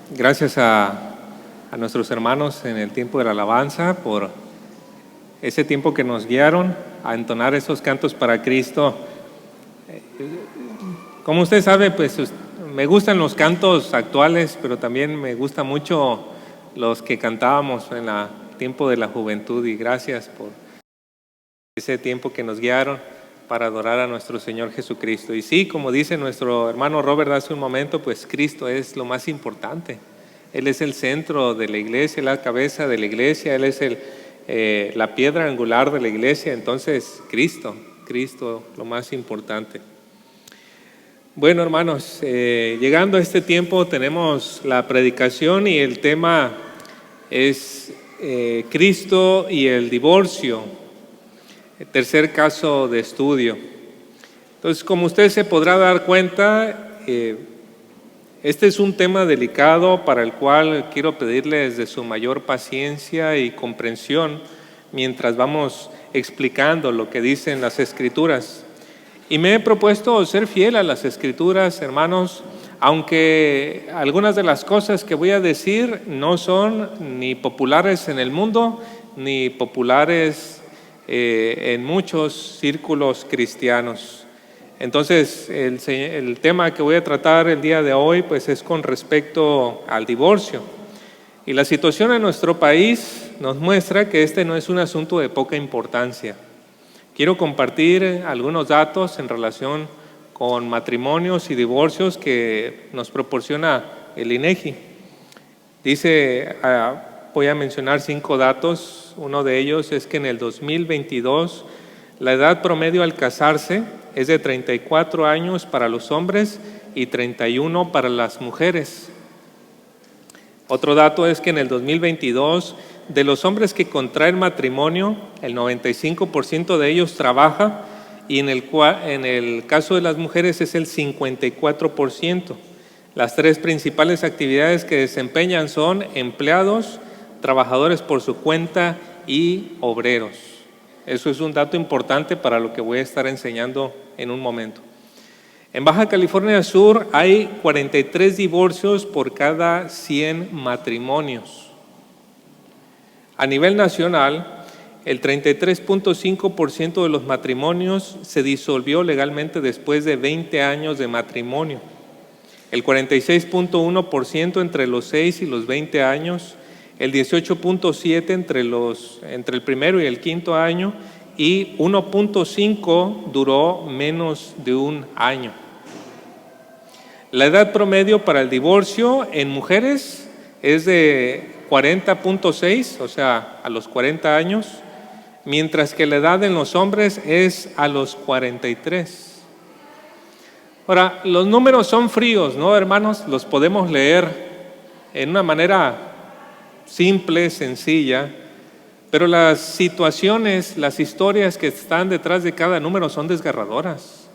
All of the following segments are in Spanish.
Gracias a nuestros hermanos en el tiempo de la alabanza por ese tiempo que nos guiaron a entonar esos cantos para Cristo. Como usted sabe, pues me gustan los cantos actuales, pero también me gusta mucho los que cantábamos en el tiempo de la juventud, y gracias por ese tiempo que nos guiaron para adorar a nuestro Señor Jesucristo. Y sí, como dice nuestro hermano Robert hace un momento, pues Cristo es lo más importante. Él es el centro de la iglesia, la cabeza de la iglesia, Él es la piedra angular de la iglesia. Entonces, Cristo, lo más importante. Bueno, hermanos, llegando a este tiempo tenemos la predicación y el tema es Cristo y el divorcio, el tercer caso de estudio. Entonces, como usted se podrá dar cuenta, este es un tema delicado para el cual quiero pedirles de su mayor paciencia y comprensión mientras vamos explicando lo que dicen las Escrituras. Y me he propuesto ser fiel a las Escrituras, hermanos, aunque algunas de las cosas que voy a decir no son ni populares en el mundo, ni populares en muchos círculos cristianos. Entonces, el tema que voy a tratar el día de hoy, pues es con respecto al divorcio. Y la situación en nuestro país nos muestra que este no es un asunto de poca importancia. Quiero compartir algunos datos en relación con matrimonios y divorcios que nos proporciona el INEGI. Dice, voy a mencionar 5 datos. Uno de ellos es que en el 2022 la edad promedio al casarse es de 34 años para los hombres y 31 para las mujeres. Otro dato es que en el 2022, de los hombres que contraen matrimonio, el 95% de ellos trabaja, y en el caso de las mujeres es el 54%. Las 3 principales actividades que desempeñan son empleados, trabajadores por su cuenta y obreros. Eso es un dato importante para lo que voy a estar enseñando en un momento. En Baja California Sur hay 43 divorcios por cada 100 matrimonios. A nivel nacional, el 33.5% de los matrimonios se disolvió legalmente después de 20 años de matrimonio. El 46.1% entre los 6 y los 20 años, el 18.7% entre el primero y el quinto año, y 1.5% duró menos de un año. La edad promedio para el divorcio en mujeres es de 40.6, o sea, a los 40 años, mientras que la edad en los hombres es a los 43. Ahora, los números son fríos, ¿no, hermanos? Los podemos leer en una manera simple, sencilla, pero las situaciones, las historias que están detrás de cada número son desgarradoras.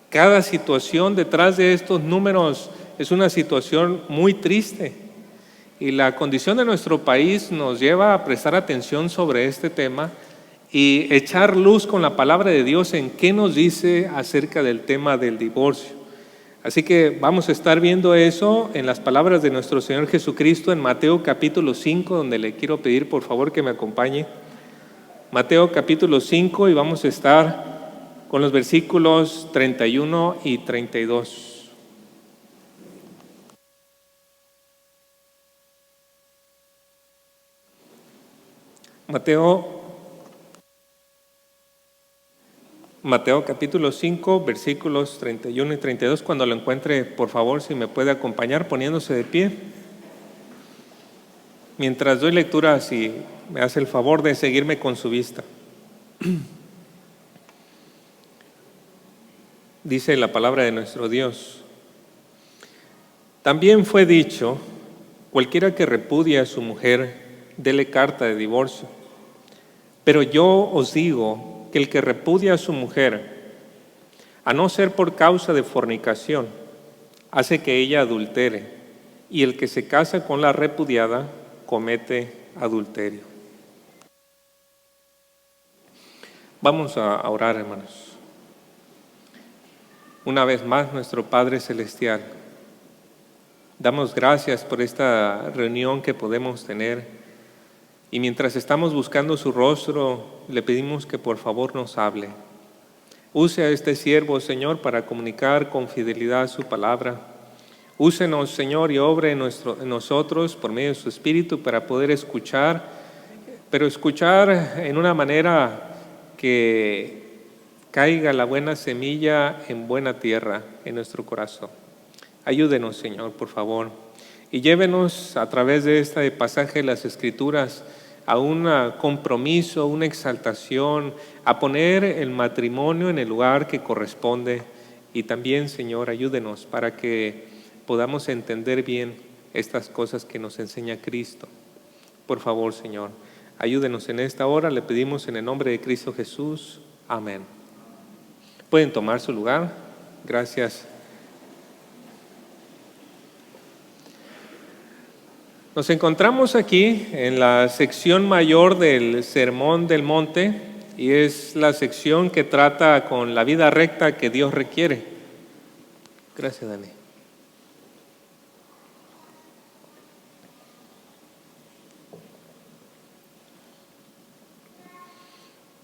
Cada situación detrás de estos números es una situación muy triste, y la condición de nuestro país nos lleva a prestar atención sobre este tema y echar luz con la palabra de Dios en qué nos dice acerca del tema del divorcio. Así que vamos a estar viendo eso en las palabras de nuestro Señor Jesucristo en Mateo capítulo 5, donde le quiero pedir por favor que me acompañe. Mateo capítulo 5, y vamos a estar con los versículos 31 y 32. Mateo capítulo 5, versículos 31 y 32. Cuando lo encuentre, por favor, si me puede acompañar poniéndose de pie. Mientras doy lectura, si me hace el favor de seguirme con su vista. Dice la palabra de nuestro Dios: también fue dicho, cualquiera que repudie a su mujer, dele carta de divorcio. Pero yo os digo que el que repudia a su mujer, a no ser por causa de fornicación, hace que ella adultere, y el que se casa con la repudiada comete adulterio. Vamos a orar, hermanos. Una vez más, nuestro Padre Celestial, Damos gracias por esta reunión que podemos tener. Y mientras estamos buscando su rostro, le pedimos que por favor nos hable. Use a este siervo, Señor, para comunicar con fidelidad su palabra. Úsenos, Señor, y obre en nosotros por medio de su Espíritu para poder escuchar, pero escuchar en una manera que caiga la buena semilla en buena tierra en nuestro corazón. Ayúdenos, Señor, por favor, y llévenos a través de este pasaje de las Escrituras a un compromiso, una exaltación, a poner el matrimonio en el lugar que corresponde. Y también, Señor, ayúdenos para que podamos entender bien estas cosas que nos enseña Cristo. Por favor, Señor, ayúdenos en esta hora, le pedimos en el nombre de Cristo Jesús. Amén. Pueden tomar su lugar. Gracias. Nos encontramos aquí en la sección mayor del Sermón del Monte y es la sección que trata con la vida recta que Dios requiere. Gracias, Dani.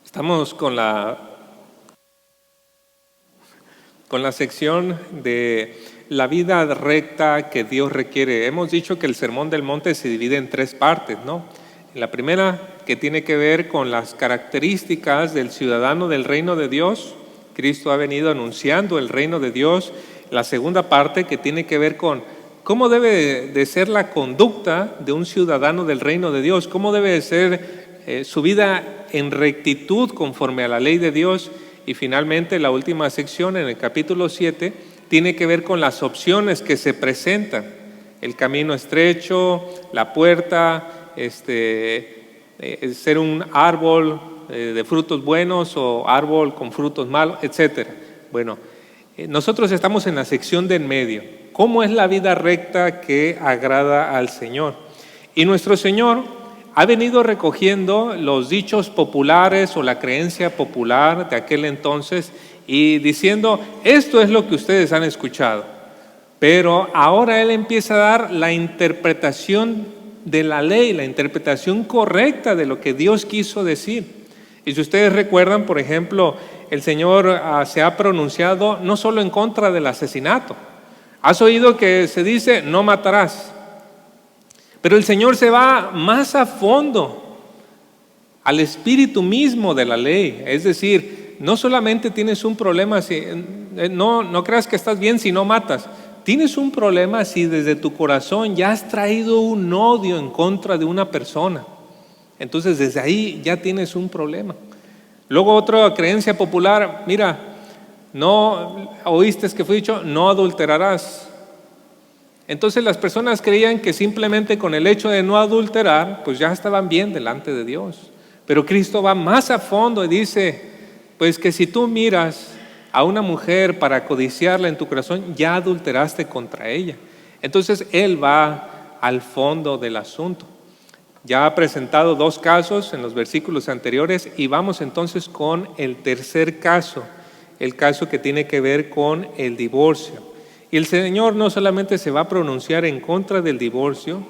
Estamos con la sección de la vida recta que Dios requiere. Hemos dicho que el Sermón del Monte se divide en 3 partes, ¿no? La primera, que tiene que ver con las características del ciudadano del reino de Dios. Cristo ha venido anunciando el reino de Dios. La segunda parte, que tiene que ver con cómo debe de ser la conducta de un ciudadano del reino de Dios, cómo debe de ser su vida en rectitud conforme a la ley de Dios. Y finalmente la última sección, en el capítulo 7, tiene que ver con las opciones que se presentan: el camino estrecho, la puerta, ser un árbol de frutos buenos o árbol con frutos malos, etc. Bueno, nosotros estamos en la sección de en medio. ¿Cómo es la vida recta que agrada al Señor? Y nuestro Señor ha venido recogiendo los dichos populares o la creencia popular de aquel entonces y diciendo: esto es lo que ustedes han escuchado. Pero ahora Él empieza a dar la interpretación de la ley, la interpretación correcta de lo que Dios quiso decir. Y si ustedes recuerdan, por ejemplo, el Señor se ha pronunciado no solo en contra del asesinato. Has oído que se dice: no matarás. Pero el Señor se va más a fondo al espíritu mismo de la ley. Es decir, no solamente tienes un problema si no creas que estás bien si no matas. Tienes un problema si desde tu corazón ya has traído un odio en contra de una persona. Entonces desde ahí ya tienes un problema. Luego otra creencia popular: mira, no oíste que fue dicho, no adulterarás. Entonces las personas creían que simplemente con el hecho de no adulterar, pues ya estaban bien delante de Dios. Pero Cristo va más a fondo y dice, pues que si tú miras a una mujer para codiciarla en tu corazón, ya adulteraste contra ella. Entonces Él va al fondo del asunto. Ya ha presentado 2 casos en los versículos anteriores y vamos entonces con el tercer caso, el caso que tiene que ver con el divorcio. Y el Señor no solamente se va a pronunciar en contra del divorcio,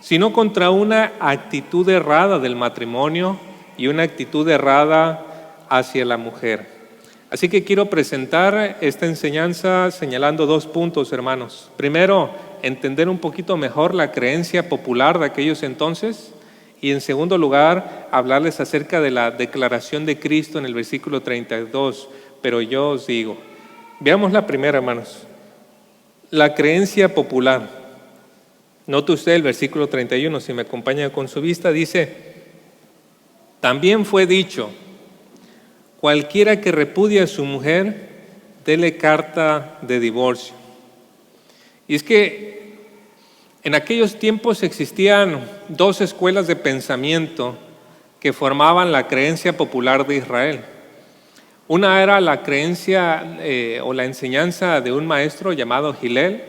sino contra una actitud errada del matrimonio y una actitud errada hacia la mujer. Así que quiero presentar esta enseñanza señalando 2 puntos, hermanos. Primero, entender un poquito mejor la creencia popular de aquellos entonces. Y en segundo lugar, hablarles acerca de la declaración de Cristo en el versículo 32. Pero yo os digo, veamos la primera, hermanos. La creencia popular. Note usted el versículo 31, si me acompaña con su vista, dice: también fue dicho, cualquiera que repudie a su mujer, dele carta de divorcio. Y es que en aquellos tiempos existían 2 escuelas de pensamiento que formaban la creencia popular de Israel. Una era la creencia o la enseñanza de un maestro llamado Hillel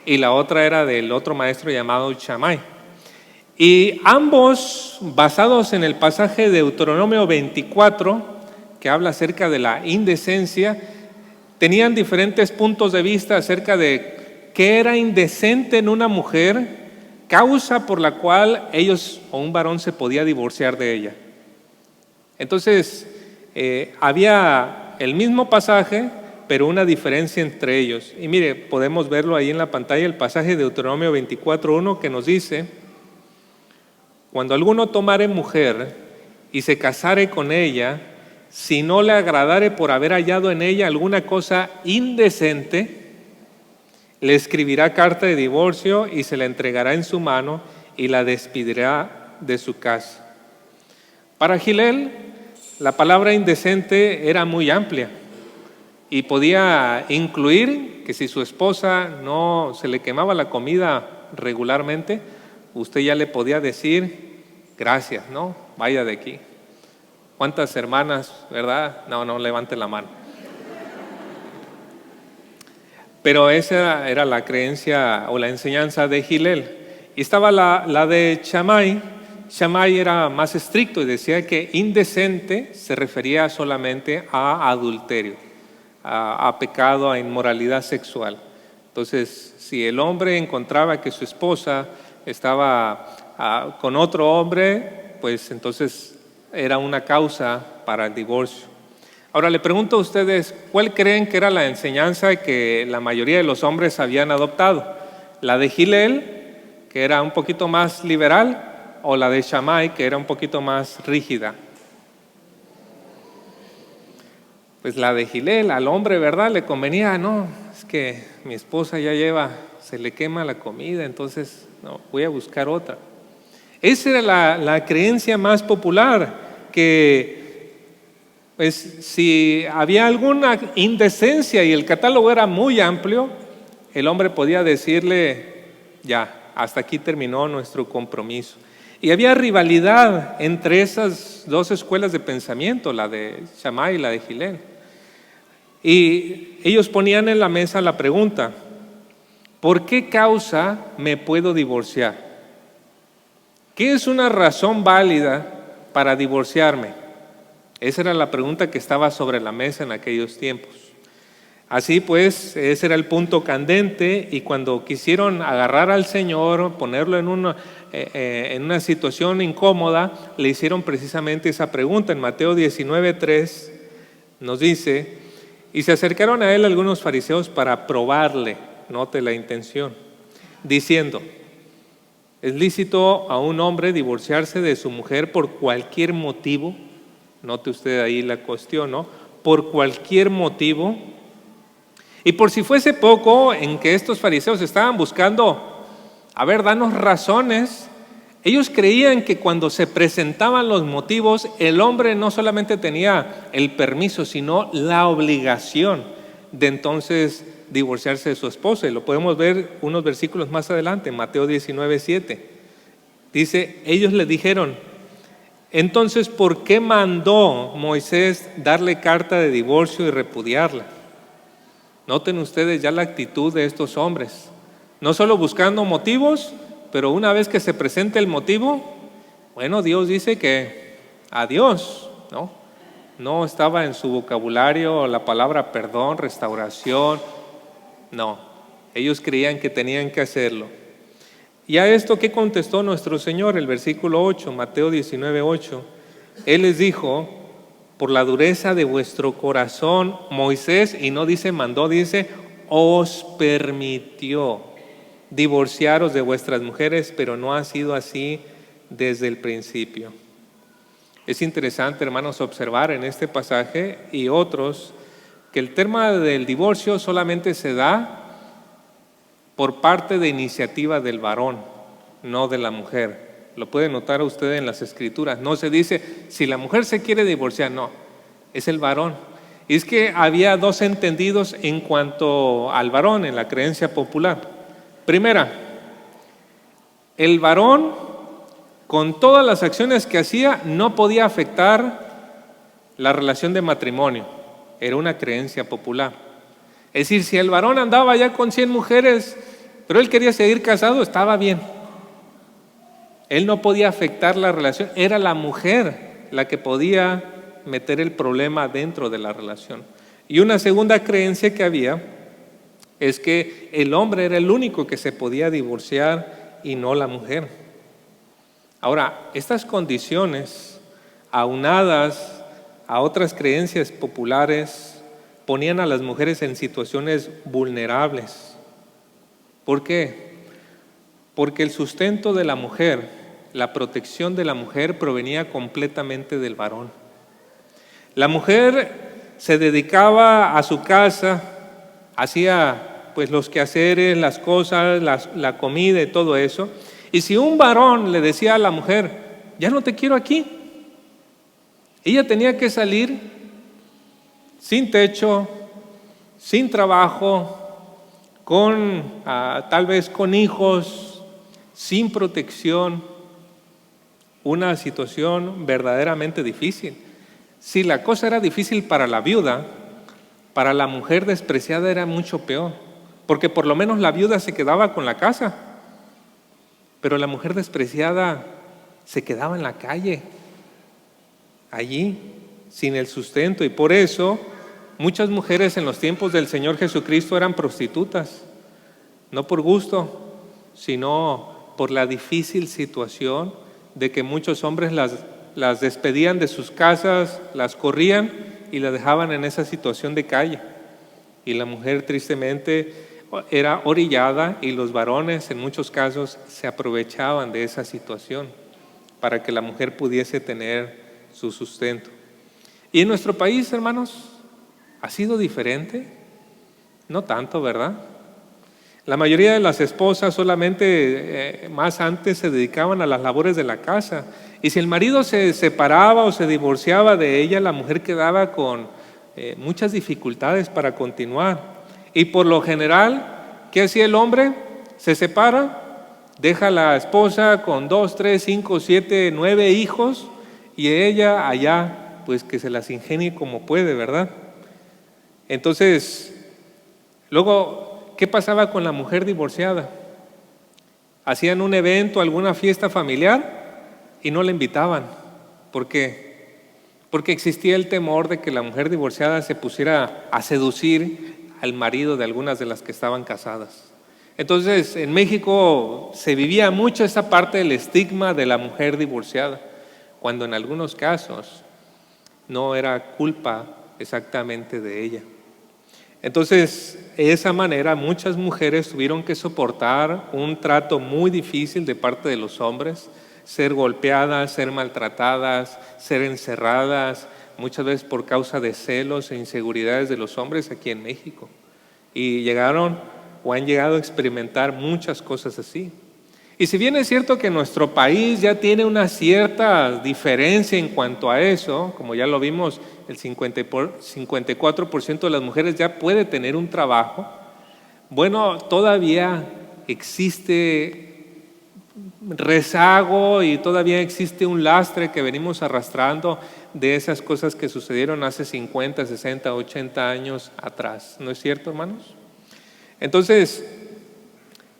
y la otra era del otro maestro llamado Shammai. Y ambos, basados en el pasaje de Deuteronomio 24, que habla acerca de la indecencia, tenían diferentes puntos de vista acerca de qué era indecente en una mujer, causa por la cual ellos o un varón se podía divorciar de ella. Entonces, había el mismo pasaje, pero una diferencia entre ellos. Y mire, podemos verlo ahí en la pantalla, el pasaje de Deuteronomio 24:1 que nos dice: cuando alguno tomare mujer y se casare con ella, si no le agradare por haber hallado en ella alguna cosa indecente, le escribirá carta de divorcio y se la entregará en su mano y la despedirá de su casa. Para Gilel, la palabra indecente era muy amplia y podía incluir que si su esposa no se le quemaba la comida regularmente, usted ya le podía decir: gracias, ¿no? Vaya de aquí. ¿Cuántas hermanas, verdad? No levante la mano. Pero esa era la creencia o la enseñanza de Gilel. Y estaba la de Shammai. Shammai era más estricto y decía que indecente se refería solamente a adulterio, a pecado, a inmoralidad sexual. Entonces, si el hombre encontraba que su esposa estaba con otro hombre, pues entonces era una causa para el divorcio. Ahora le pregunto a ustedes, ¿cuál creen que era la enseñanza que la mayoría de los hombres habían adoptado? ¿La de Gilel, que era un poquito más liberal, o la de Shammai, que era un poquito más rígida? Pues la de Gilel, al hombre, ¿verdad? Le convenía: no, es que mi esposa ya se le quema la comida, entonces no, voy a buscar otra. Esa era la creencia más popular, que pues si había alguna indecencia y el catálogo era muy amplio, el hombre podía decirle: ya, hasta aquí terminó nuestro compromiso. Y había rivalidad entre esas dos escuelas de pensamiento, la de Shammai y la de Gilel. Y ellos ponían en la mesa la pregunta: ¿por qué causa me puedo divorciar? ¿Qué es una razón válida para divorciarme? Esa era la pregunta que estaba sobre la mesa en aquellos tiempos. Así pues, ese era el punto candente, y cuando quisieron agarrar al Señor, ponerlo en una situación incómoda, le hicieron precisamente esa pregunta. En Mateo 19:3 nos dice: y se acercaron a él algunos fariseos para probarle, note la intención, diciendo: ¿es lícito a un hombre divorciarse de su mujer por cualquier motivo? Note usted ahí la cuestión, ¿no? Por cualquier motivo. Y por si fuese poco, en que estos fariseos estaban buscando, danos razones, ellos creían que cuando se presentaban los motivos, el hombre no solamente tenía el permiso, sino la obligación de entonces divorciarse de su esposa. Y lo podemos ver unos versículos más adelante, Mateo 19:7. Dice: ellos le dijeron: entonces, ¿por qué mandó Moisés darle carta de divorcio y repudiarla? Noten ustedes ya la actitud de estos hombres, no solo buscando motivos, pero una vez que se presente el motivo, bueno, Dios dice que adiós, ¿no? No estaba en su vocabulario la palabra perdón, restauración, no, ellos creían que tenían que hacerlo. ¿Y a esto qué contestó nuestro Señor? El versículo 8, Mateo 19:8. Él les dijo: por la dureza de vuestro corazón, Moisés, y no dice mandó, dice os permitió divorciaros de vuestras mujeres, pero no ha sido así desde el principio. Es interesante, hermanos, observar en este pasaje y otros que el tema del divorcio solamente se da por parte de iniciativa del varón, no de la mujer. Lo puede notar usted en las escrituras. No se dice si la mujer se quiere divorciar, no, es el varón. Y es que había dos entendidos en cuanto al varón en la creencia popular. Primera, el varón con todas las acciones que hacía no podía afectar la relación de matrimonio. Era una creencia popular. Es decir, si el varón andaba ya con 100 mujeres, pero él quería seguir casado, estaba bien. Él no podía afectar la relación, era la mujer la que podía meter el problema dentro de la relación. Y una segunda creencia que había es que el hombre era el único que se podía divorciar y no la mujer. Ahora, estas condiciones, aunadas a otras creencias populares, ponían a las mujeres en situaciones vulnerables. ¿Por qué? Porque el sustento de la mujer, la protección de la mujer provenía completamente del varón. La mujer se dedicaba a su casa, hacía pues los quehaceres, las cosas, la comida y todo eso. Y si un varón le decía a la mujer, ya no te quiero aquí, ella tenía que salir sin techo, sin trabajo, tal vez con hijos, sin protección, una situación verdaderamente difícil. Si la cosa era difícil para la viuda, para la mujer despreciada era mucho peor, porque por lo menos la viuda se quedaba con la casa, pero la mujer despreciada se quedaba en la calle, allí, sin el sustento. Y por eso muchas mujeres en los tiempos del Señor Jesucristo eran prostitutas, no por gusto, sino por la difícil situación de que muchos hombres las despedían de sus casas, las corrían y las dejaban en esa situación de calle. Y la mujer tristemente era orillada y los varones en muchos casos se aprovechaban de esa situación para que la mujer pudiese tener su sustento. Y en nuestro país, hermanos, ¿ha sido diferente? No tanto, ¿verdad? La mayoría de las esposas solamente más antes se dedicaban a las labores de la casa. Y si el marido se separaba o se divorciaba de ella, la mujer quedaba con muchas dificultades para continuar. Y por lo general, ¿qué hacía el hombre? Se separa, deja a la esposa con 2, 3, 5, 7, 9 hijos y ella allá, pues que se las ingenie como puede, ¿verdad? Entonces, luego, ¿qué pasaba con la mujer divorciada? Hacían un evento, alguna fiesta familiar y no la invitaban. ¿Por qué? Porque existía el temor de que la mujer divorciada se pusiera a seducir al marido de algunas de las que estaban casadas. Entonces, en México se vivía mucho esa parte del estigma de la mujer divorciada, cuando en algunos casos no era culpa exactamente de ella. Entonces, de esa manera, muchas mujeres tuvieron que soportar un trato muy difícil de parte de los hombres, ser golpeadas, ser maltratadas, ser encerradas, muchas veces por causa de celos e inseguridades de los hombres aquí en México. Y llegaron o han llegado a experimentar muchas cosas así. Y si bien es cierto que nuestro país ya tiene una cierta diferencia en cuanto a eso, como ya lo vimos, el 54% de las mujeres ya puede tener un trabajo, bueno, todavía existe rezago y todavía existe un lastre que venimos arrastrando de esas cosas que sucedieron hace 50, 60, 80 años atrás. ¿No es cierto, hermanos? Entonces,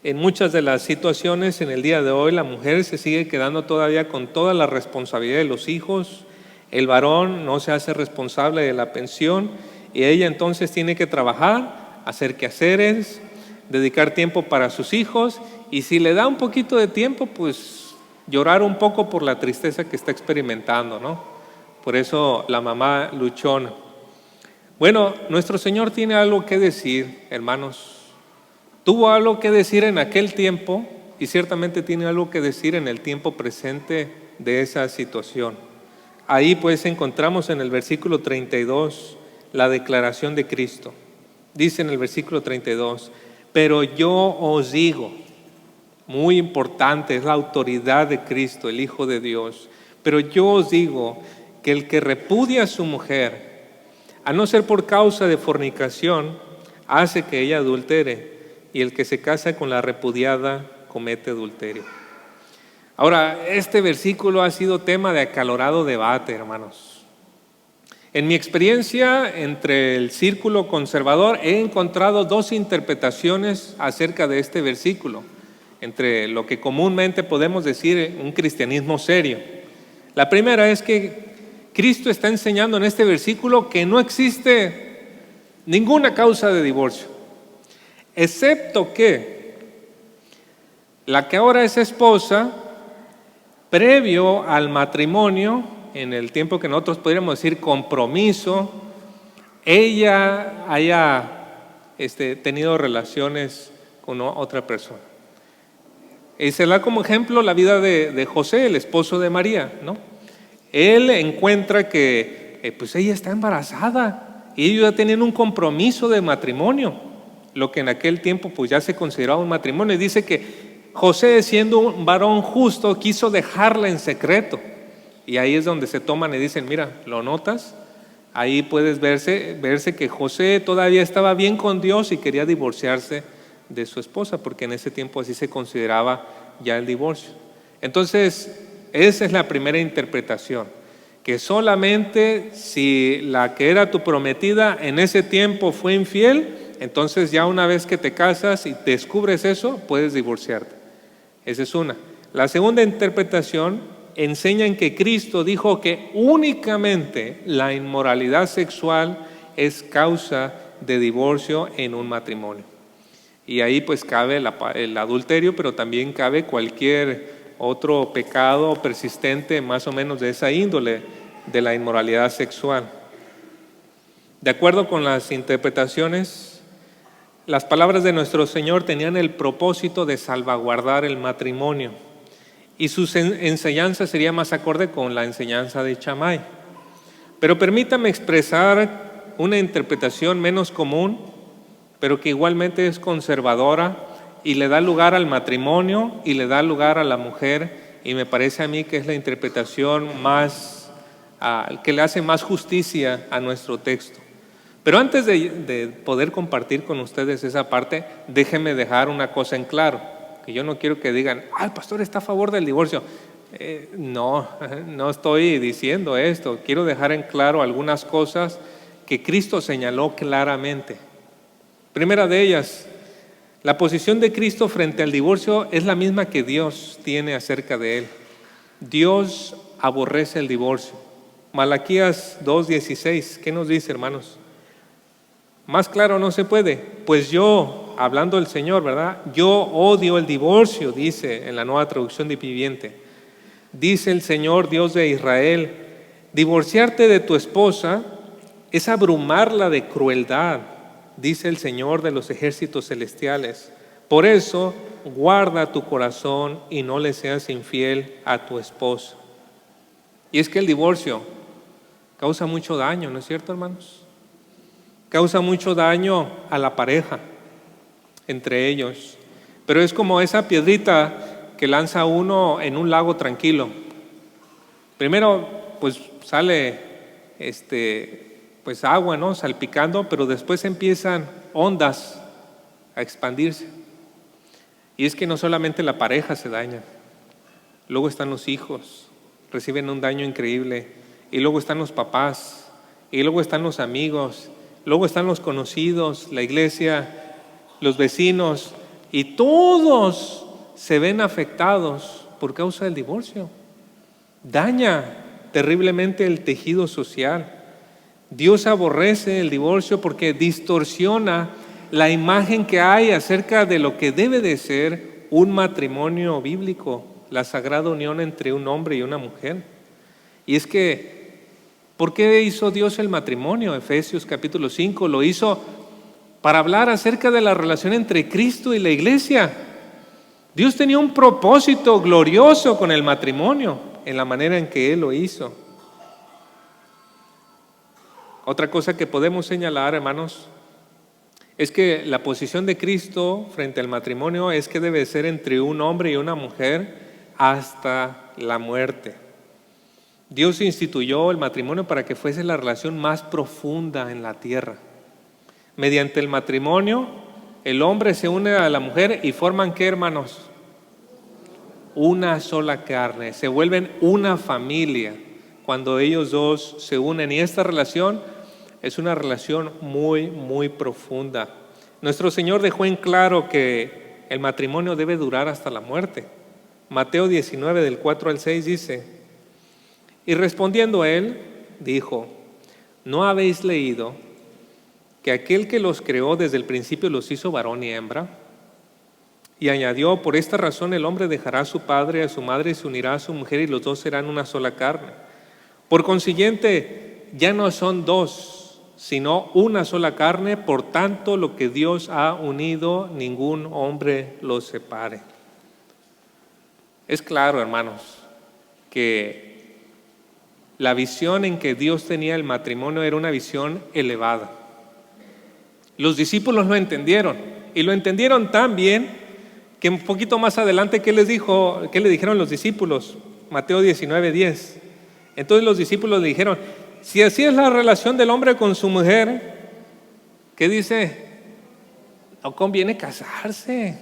en muchas de las situaciones en el día de hoy, la mujer se sigue quedando todavía con toda la responsabilidad de los hijos, el varón no se hace responsable de la pensión y ella entonces tiene que trabajar, hacer quehaceres, dedicar tiempo para sus hijos y si le da un poquito de tiempo, pues llorar un poco por la tristeza que está experimentando, ¿no? Por eso la mamá luchona. Bueno, nuestro Señor tiene algo que decir, hermanos. Tuvo algo que decir en aquel tiempo y ciertamente tiene algo que decir en el tiempo presente de esa situación. Ahí pues encontramos en el versículo 32 la declaración de Cristo. Dice en el versículo 32, pero yo os digo, muy importante, es la autoridad de Cristo, el Hijo de Dios, pero yo os digo que el que repudia a su mujer, a no ser por causa de fornicación, hace que ella adultere, y el que se casa con la repudiada comete adulterio. Ahora, este versículo ha sido tema de acalorado debate, hermanos. En mi experiencia entre el círculo conservador he encontrado dos interpretaciones acerca de este versículo, entre lo que comúnmente podemos decir un cristianismo serio. La primera es que Cristo está enseñando en este versículo que no existe ninguna causa de divorcio. excepto que la que ahora es esposa, previo al matrimonio, en el tiempo que nosotros podríamos decir compromiso, ella haya tenido relaciones con otra persona. Y se da como ejemplo la vida de José, el esposo de María, ¿no? Él encuentra que pues ella está embarazada y ellos ya tenían un compromiso de matrimonio, lo que en aquel tiempo pues ya se consideraba un matrimonio. Y dice que José, siendo un varón justo, quiso dejarla en secreto. Y ahí es donde se toman y dicen, mira, ¿lo notas? Ahí puedes verse que José todavía estaba bien con Dios y quería divorciarse de su esposa, porque en ese tiempo así se consideraba ya el divorcio. Entonces, esa es la primera interpretación, que solamente si la que era tu prometida en ese tiempo fue infiel, entonces ya una vez que te casas y descubres eso, puedes divorciarte. Esa es una. La segunda interpretación enseña en que Cristo dijo que únicamente la inmoralidad sexual es causa de divorcio en un matrimonio. Y ahí pues cabe el adulterio, pero también cabe cualquier otro pecado persistente más o menos de esa índole, de la inmoralidad sexual. De acuerdo con las interpretaciones, las palabras de nuestro Señor tenían el propósito de salvaguardar el matrimonio, y su enseñanza sería más acorde con la enseñanza de Shammai. Pero permítame expresar una interpretación menos común, pero que igualmente es conservadora y le da lugar al matrimonio y le da lugar a la mujer, y me parece a mí que es la interpretación que le hace más justicia a nuestro texto. Pero antes de poder compartir con ustedes esa parte, déjenme dejar una cosa en claro, que yo no quiero que digan, el pastor está a favor del divorcio. No estoy diciendo esto. Quiero dejar en claro algunas cosas que Cristo señaló claramente. Primera de ellas, la posición de Cristo frente al divorcio es la misma que Dios tiene acerca de él. Dios aborrece el divorcio. Malaquías 2:16, ¿qué nos dice, hermanos? Más claro no se puede. Pues yo, hablando del Señor, ¿verdad? Yo odio el divorcio, dice en la Nueva Traducción Viviente. Dice el Señor, Dios de Israel, divorciarte de tu esposa es abrumarla de crueldad, dice el Señor de los ejércitos celestiales. Por eso, guarda tu corazón y no le seas infiel a tu esposa. Y es que el divorcio causa mucho daño, ¿no es cierto, hermanos? Causa mucho daño a la pareja, entre ellos. Pero es como esa piedrita que lanza uno en un lago tranquilo. Primero, pues sale pues agua, ¿no? Salpicando, pero después empiezan ondas a expandirse. Y es que no solamente la pareja se daña, luego están los hijos, reciben un daño increíble, y luego están los papás, y luego están los amigos, luego están los conocidos, la iglesia, los vecinos, y todos se ven afectados por causa del divorcio. Daña terriblemente el tejido social. Dios aborrece el divorcio porque distorsiona la imagen que hay acerca de lo que debe de ser un matrimonio bíblico, la sagrada unión entre un hombre y una mujer. Y es que, ¿por qué hizo Dios el matrimonio? Efesios capítulo 5 lo hizo para hablar acerca de la relación entre Cristo y la iglesia. Dios tenía un propósito glorioso con el matrimonio en la manera en que Él lo hizo. Otra cosa que podemos señalar, hermanos, es que la posición de Cristo frente al matrimonio es que debe ser entre un hombre y una mujer hasta la muerte. Dios instituyó el matrimonio para que fuese la relación más profunda en la tierra. Mediante el matrimonio, el hombre se une a la mujer y forman, ¿qué, hermanos? Una sola carne, se vuelven una familia cuando ellos dos se unen, y esta relación es una relación muy, muy profunda. Nuestro Señor dejó en claro que el matrimonio debe durar hasta la muerte. Mateo 19, del 4 al 6 dice: y respondiendo él, dijo: ¿no habéis leído que aquel que los creó desde el principio los hizo varón y hembra. Y añadió, por esta razón el hombre dejará a su padre y a su madre y se unirá a su mujer y los dos serán una sola carne. Por consiguiente, ya no son dos, sino una sola carne. Por tanto, lo que Dios ha unido, ningún hombre lo separe. Es claro, hermanos, que la visión en que Dios tenía el matrimonio era una visión elevada. Los discípulos lo entendieron, y lo entendieron tan bien que un poquito más adelante, ¿qué le dijeron los discípulos? Mateo 19:10. Entonces los discípulos le dijeron, si así es la relación del hombre con su mujer, ¿qué dice? No conviene casarse.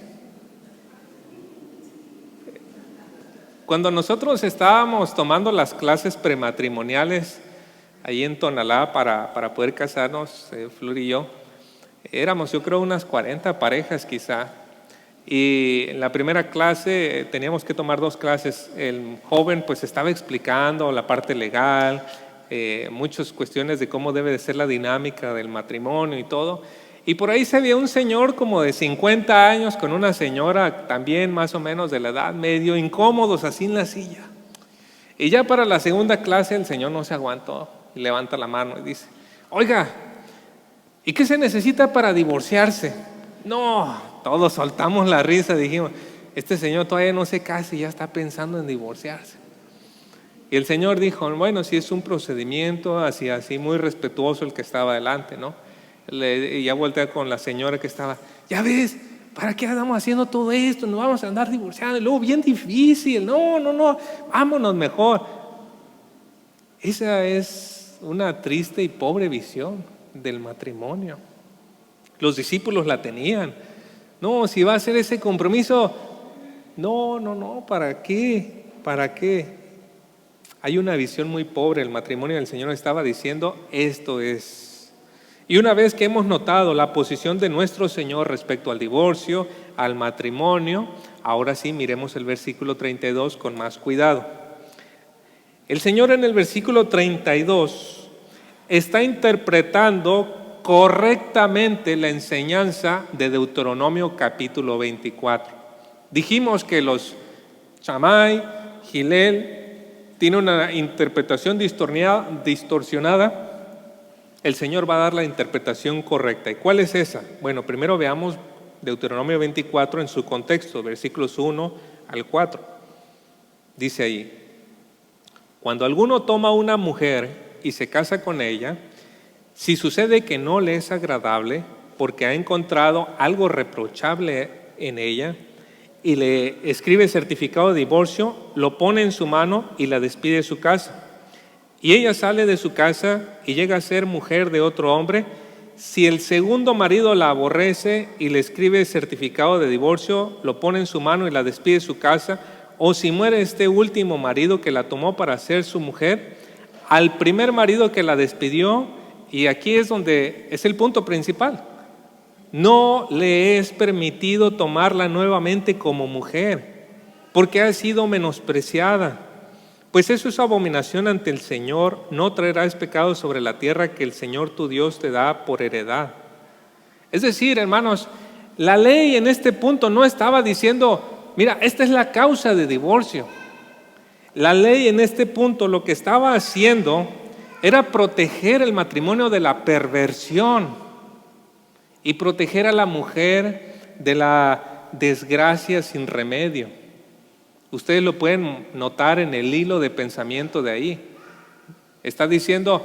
Cuando nosotros estábamos tomando las clases prematrimoniales ahí en Tonalá para poder casarnos, Flor y yo, éramos yo creo unas 40 parejas quizá. Y en la primera clase teníamos que tomar 2 clases. El joven pues estaba explicando la parte legal, muchas cuestiones de cómo debe de ser la dinámica del matrimonio y todo. Y por ahí se veía un señor como de 50 años con una señora también más o menos de la edad, medio incómodos así en la silla. Y ya para la segunda clase el señor no se aguantó y levanta la mano y dice, oiga, ¿y qué se necesita para divorciarse? No, todos soltamos la risa, dijimos, este señor todavía no se casa y ya está pensando en divorciarse. Y el señor dijo, bueno, si es un procedimiento así muy respetuoso el que estaba adelante, ¿no? Y ya voltea con la señora que estaba, ya ves, ¿para qué andamos haciendo todo esto? Nos vamos a andar divorciando, y luego bien difícil, no, vámonos mejor. Esa es una triste y pobre visión del matrimonio. Los discípulos la tenían. No, si va a hacer ese compromiso, no, ¿para qué? ¿Para qué? Hay una visión muy pobre. El matrimonio del Señor estaba diciendo, esto es. Y una vez que hemos notado la posición de nuestro Señor respecto al divorcio, al matrimonio, ahora sí miremos el versículo 32 con más cuidado. El Señor en el versículo 32 está interpretando correctamente la enseñanza de Deuteronomio capítulo 24. Dijimos que los Shammai, Hillel, tiene una interpretación distorsionada. El Señor va a dar la interpretación correcta. ¿Y cuál es esa? Bueno, primero veamos Deuteronomio 24 en su contexto, versículos 1 al 4. Dice ahí, cuando alguno toma una mujer y se casa con ella, si sucede que no le es agradable porque ha encontrado algo reprochable en ella y le escribe certificado de divorcio, lo pone en su mano y la despide de su casa. Y ella sale de su casa y llega a ser mujer de otro hombre. Si el segundo marido la aborrece y le escribe certificado de divorcio, lo pone en su mano y la despide de su casa, o si muere este último marido que la tomó para ser su mujer, al primer marido que la despidió, y aquí es donde es el punto principal, no le es permitido tomarla nuevamente como mujer, porque ha sido menospreciada. Pues eso es abominación ante el Señor, no traerás pecado sobre la tierra que el Señor tu Dios te da por heredad. Es decir, hermanos, la ley en este punto no estaba diciendo, mira, esta es la causa de divorcio. La ley en este punto lo que estaba haciendo era proteger el matrimonio de la perversión y proteger a la mujer de la desgracia sin remedio. Ustedes lo pueden notar en el hilo de pensamiento de ahí. Está diciendo,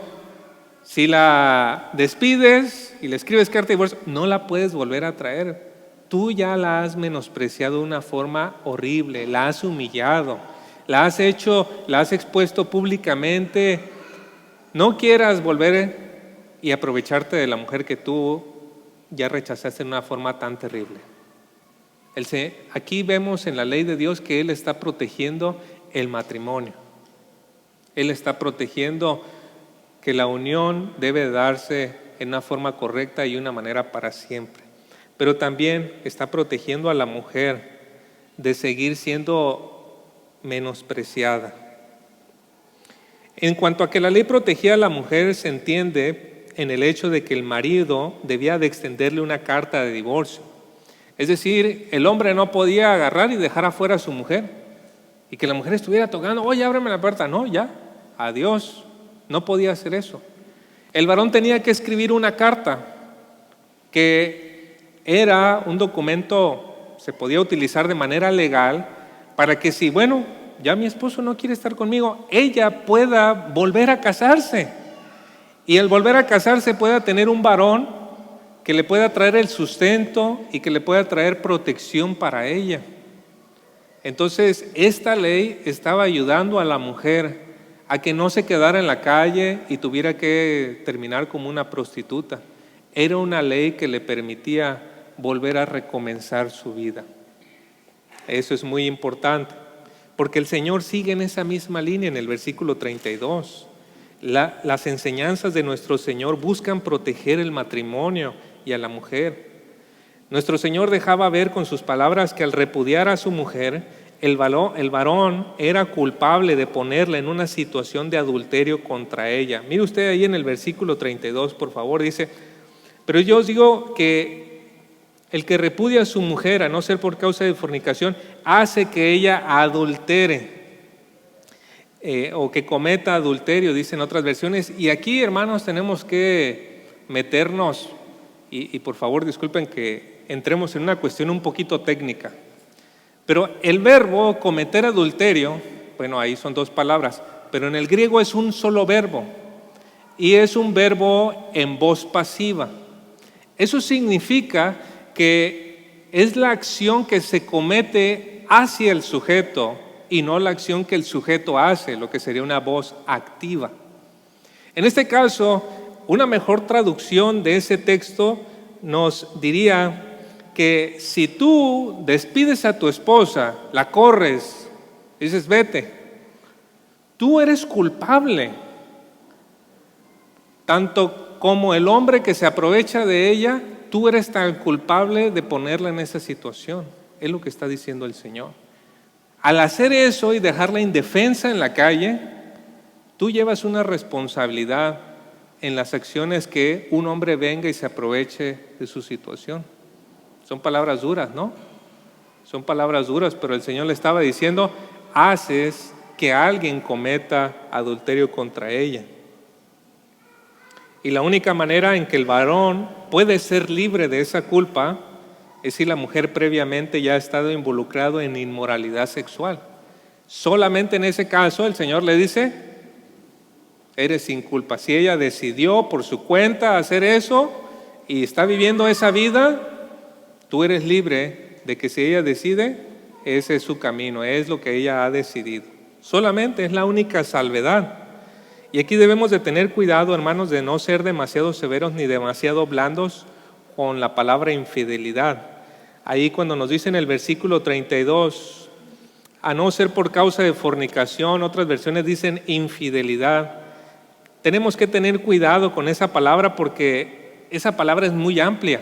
si la despides y le escribes carta de divorcio, no la puedes volver a traer. Tú ya la has menospreciado de una forma horrible, la has humillado, la has expuesto públicamente. No quieras volver y aprovecharte de la mujer que tú ya rechazaste de una forma tan terrible. Aquí vemos en la ley de Dios que Él está protegiendo el matrimonio. Él está protegiendo que la unión debe darse en una forma correcta y una manera para siempre. Pero también está protegiendo a la mujer de seguir siendo menospreciada. En cuanto a que la ley protegía a la mujer, se entiende en el hecho de que el marido debía de extenderle una carta de divorcio. Es decir, el hombre no podía agarrar y dejar afuera a su mujer y que la mujer estuviera tocando, oye, ábreme la puerta. No, ya, adiós, no podía hacer eso. El varón tenía que escribir una carta que era un documento, se podía utilizar de manera legal para que si, bueno, ya mi esposo no quiere estar conmigo, ella pueda volver a casarse. Y al volver a casarse pueda tener un varón que le pueda traer el sustento y que le pueda traer protección para ella. Entonces, esta ley estaba ayudando a la mujer a que no se quedara en la calle y tuviera que terminar como una prostituta. Era una ley que le permitía volver a recomenzar su vida. Eso es muy importante, porque el Señor sigue en esa misma línea en el versículo 32. Las enseñanzas de nuestro Señor buscan proteger el matrimonio y a la mujer. Nuestro Señor dejaba ver con sus palabras que al repudiar a su mujer, el varón era culpable de ponerla en una situación de adulterio contra ella. Mire usted ahí en el versículo 32, por favor, dice: pero yo os digo que el que repudia a su mujer, a no ser por causa de fornicación, hace que ella adultere. O que cometa adulterio, dicen otras versiones. Y aquí, hermanos, tenemos que meternos, y por favor disculpen que entremos en una cuestión un poquito técnica, pero el verbo cometer adulterio, bueno, ahí son dos palabras, pero en el griego es un solo verbo, y es un verbo en voz pasiva. Eso significa que es la acción que se comete hacia el sujeto y no la acción que el sujeto hace, lo que sería una voz activa. En este caso, una mejor traducción de ese texto nos diría que si tú despides a tu esposa, la corres, dices vete, tú eres culpable, tanto como el hombre que se aprovecha de ella, tú eres tan culpable de ponerla en esa situación. Es lo que está diciendo el Señor. Al hacer eso y dejarla indefensa en la calle, tú llevas una responsabilidad en las acciones que un hombre venga y se aproveche de su situación. Son palabras duras, ¿no? Son palabras duras, pero el Señor le estaba diciendo: haces que alguien cometa adulterio contra ella. Y la única manera en que el varón puede ser libre de esa culpa es si la mujer previamente ya ha estado involucrado en inmoralidad sexual. Solamente en ese caso el Señor le dice: eres sin culpa. Si ella decidió por su cuenta hacer eso y está viviendo esa vida, tú eres libre de que si ella decide, ese es su camino, es lo que ella ha decidido. Solamente es la única salvedad. Y aquí debemos de tener cuidado, hermanos, de no ser demasiado severos ni demasiado blandos con la palabra infidelidad. Ahí cuando nos dice en el versículo 32, a no ser por causa de fornicación, otras versiones dicen infidelidad. Tenemos que tener cuidado con esa palabra porque esa palabra es muy amplia.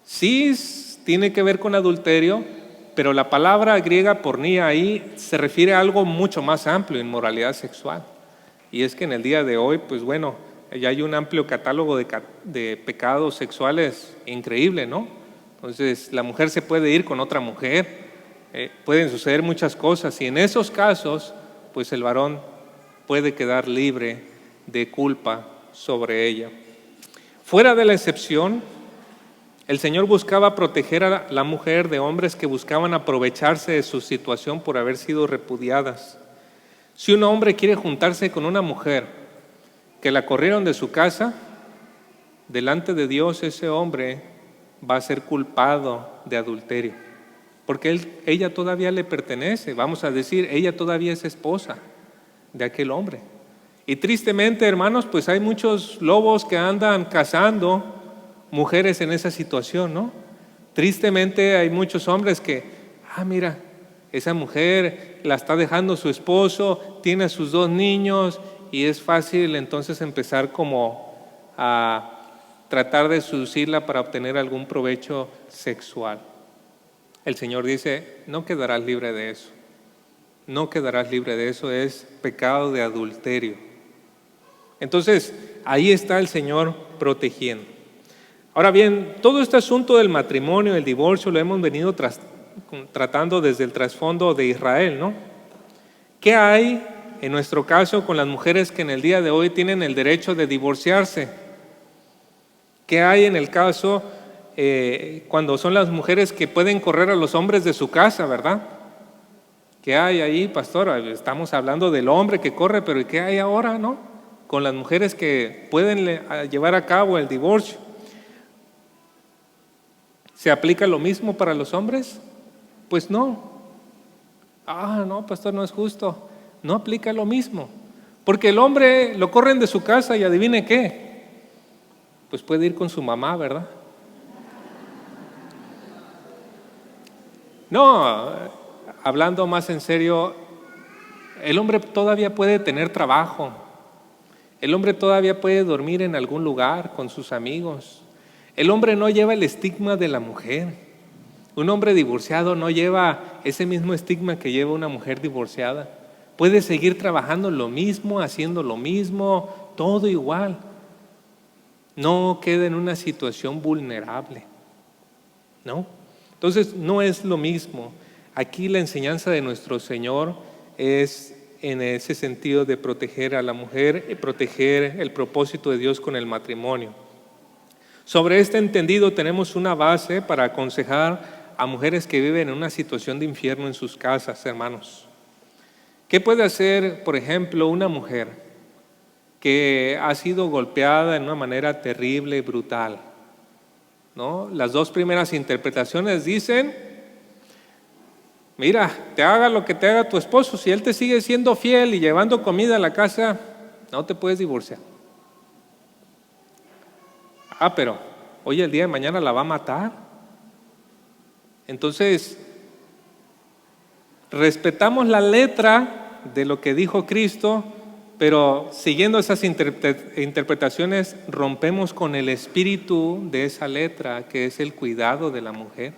Sí tiene que ver con adulterio, pero la palabra griega pornía ahí se refiere a algo mucho más amplio, inmoralidad sexual. Y es que en el día de hoy, pues bueno, ya hay un amplio catálogo de pecados sexuales increíble, ¿no? Entonces la mujer se puede ir con otra mujer, pueden suceder muchas cosas, y en esos casos, pues el varón puede quedar libre de culpa sobre ella. Fuera de la excepción, el Señor buscaba proteger a la mujer de hombres que buscaban aprovecharse de su situación por haber sido repudiadas. Si un hombre quiere juntarse con una mujer que la corrieron de su casa, delante de Dios ese hombre va a ser culpado de adulterio, porque ella todavía le pertenece, vamos a decir, ella todavía es esposa de aquel hombre. Y tristemente, hermanos, pues hay muchos lobos que andan cazando mujeres en esa situación, ¿no? Tristemente hay muchos hombres que, mira, esa mujer la está dejando su esposo, tiene a sus 2 niños, y es fácil entonces empezar como a tratar de seducirla para obtener algún provecho sexual. El Señor dice: no quedarás libre de eso. No quedarás libre de eso, es pecado de adulterio. Entonces, ahí está el Señor protegiendo. Ahora bien, todo este asunto del matrimonio, el divorcio, lo hemos venido tratando desde el trasfondo de Israel, ¿no? ¿Qué hay en nuestro caso con las mujeres que en el día de hoy tienen el derecho de divorciarse? ¿Qué hay en el caso cuando son las mujeres que pueden correr a los hombres de su casa, verdad? ¿Qué hay ahí, pastor? Estamos hablando del hombre que corre, pero ¿qué hay ahora, no? Con las mujeres que pueden llevar a cabo el divorcio. ¿Se aplica lo mismo para los hombres? Pues no. No, pastor, no es justo. No aplica lo mismo. Porque el hombre lo corren de su casa y adivine qué. Pues puede ir con su mamá, ¿verdad? No, hablando más en serio, el hombre todavía puede tener trabajo. El hombre todavía puede dormir en algún lugar con sus amigos. El hombre no lleva el estigma de la mujer. Un hombre divorciado no lleva ese mismo estigma que lleva una mujer divorciada. Puede seguir trabajando lo mismo, haciendo lo mismo, todo igual. No queda en una situación vulnerable, ¿no? Entonces no es lo mismo. Aquí la enseñanza de nuestro Señor es en ese sentido de proteger a la mujer y proteger el propósito de Dios con el matrimonio. Sobre este entendido tenemos una base para aconsejar a mujeres que viven en una situación de infierno en sus casas, hermanos. ¿Qué puede hacer, por ejemplo, una mujer que ha sido golpeada de una manera terrible y brutal? ¿No? Las dos primeras interpretaciones dicen: mira, te haga lo que te haga tu esposo, si él te sigue siendo fiel y llevando comida a la casa, no te puedes divorciar. Pero hoy el día de mañana la va a matar. Entonces, respetamos la letra de lo que dijo Cristo, pero siguiendo esas interpretaciones rompemos con el espíritu de esa letra, que es el cuidado de la mujer.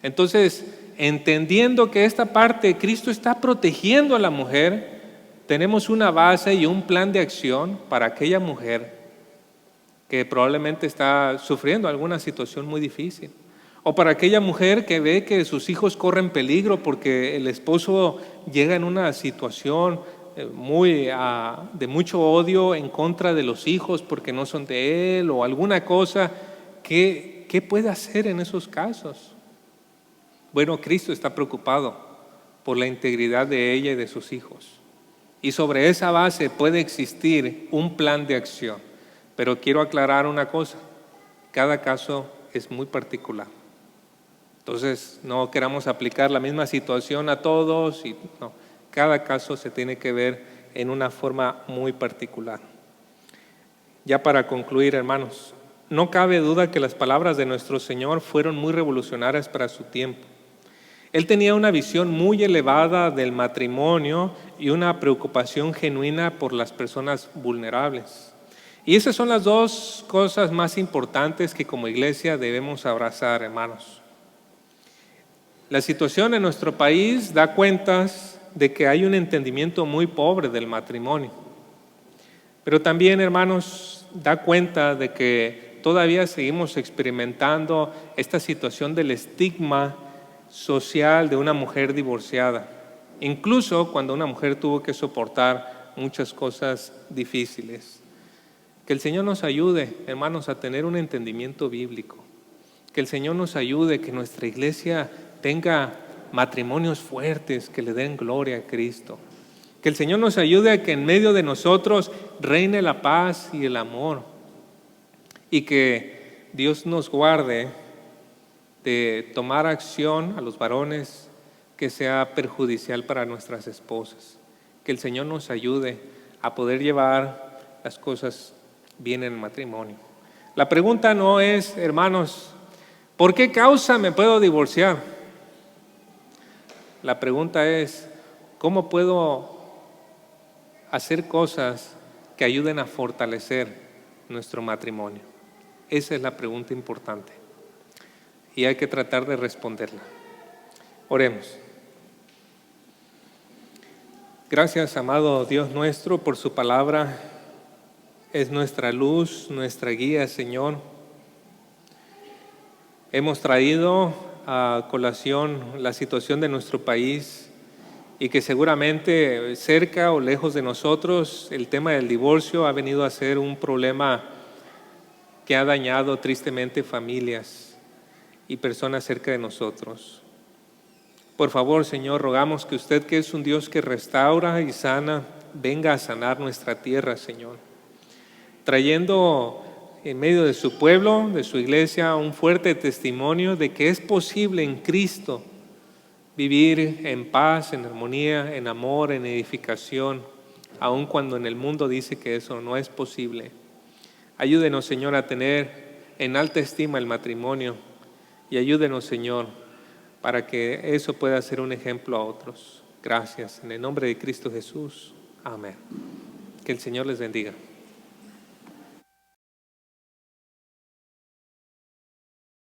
Entonces, entendiendo que esta parte Cristo está protegiendo a la mujer, tenemos una base y un plan de acción para aquella mujer que probablemente está sufriendo alguna situación muy difícil, o para aquella mujer que ve que sus hijos corren peligro porque el esposo llega en una situación de mucho odio en contra de los hijos porque no son de él o alguna cosa. ¿Qué puede hacer en esos casos? Bueno, Cristo está preocupado por la integridad de ella y de sus hijos, y sobre esa base puede existir un plan de acción. Pero quiero aclarar una cosa: cada caso es muy particular. Entonces, no queramos aplicar la misma situación a todos, no, cada caso se tiene que ver en una forma muy particular. Ya para concluir, hermanos, no cabe duda que las palabras de nuestro Señor fueron muy revolucionarias para su tiempo. Él tenía una visión muy elevada del matrimonio y una preocupación genuina por las personas vulnerables. Y esas son las dos cosas más importantes que como iglesia debemos abrazar, hermanos. La situación en nuestro país da cuentas de que hay un entendimiento muy pobre del matrimonio. Pero también, hermanos, da cuenta de que todavía seguimos experimentando esta situación del estigma social de una mujer divorciada, incluso cuando una mujer tuvo que soportar muchas cosas difíciles. Que el Señor nos ayude, hermanos, a tener un entendimiento bíblico. Que el Señor nos ayude, que nuestra iglesia tenga matrimonios fuertes que le den gloria a Cristo. Que el Señor nos ayude a que en medio de nosotros reine la paz y el amor. Y que Dios nos guarde de tomar acción a los varones que sea perjudicial para nuestras esposas. Que el Señor nos ayude a poder llevar las cosas bien en el matrimonio. La pregunta no es, hermanos, ¿por qué causa me puedo divorciar? La pregunta es, ¿cómo puedo hacer cosas que ayuden a fortalecer nuestro matrimonio? Esa es la pregunta importante y hay que tratar de responderla. Oremos. Gracias, amado Dios nuestro, por su palabra. es nuestra luz, nuestra guía, Señor. Hemos traído a colación la situación de nuestro país y que seguramente cerca o lejos de nosotros el tema del divorcio ha venido a ser un problema que ha dañado tristemente familias y personas cerca de nosotros. Por favor, Señor, rogamos que usted, que es un Dios que restaura y sana, venga a sanar nuestra tierra, Señor, trayendo en medio de su pueblo, de su iglesia, un fuerte testimonio de que es posible en Cristo vivir en paz, en armonía, en amor, en edificación, aun cuando en el mundo dice que eso no es posible. Ayúdenos, Señor, a tener en alta estima el matrimonio y ayúdenos, Señor, para que eso pueda ser un ejemplo a otros. Gracias. En el nombre de Cristo Jesús. Amén. Que el Señor les bendiga.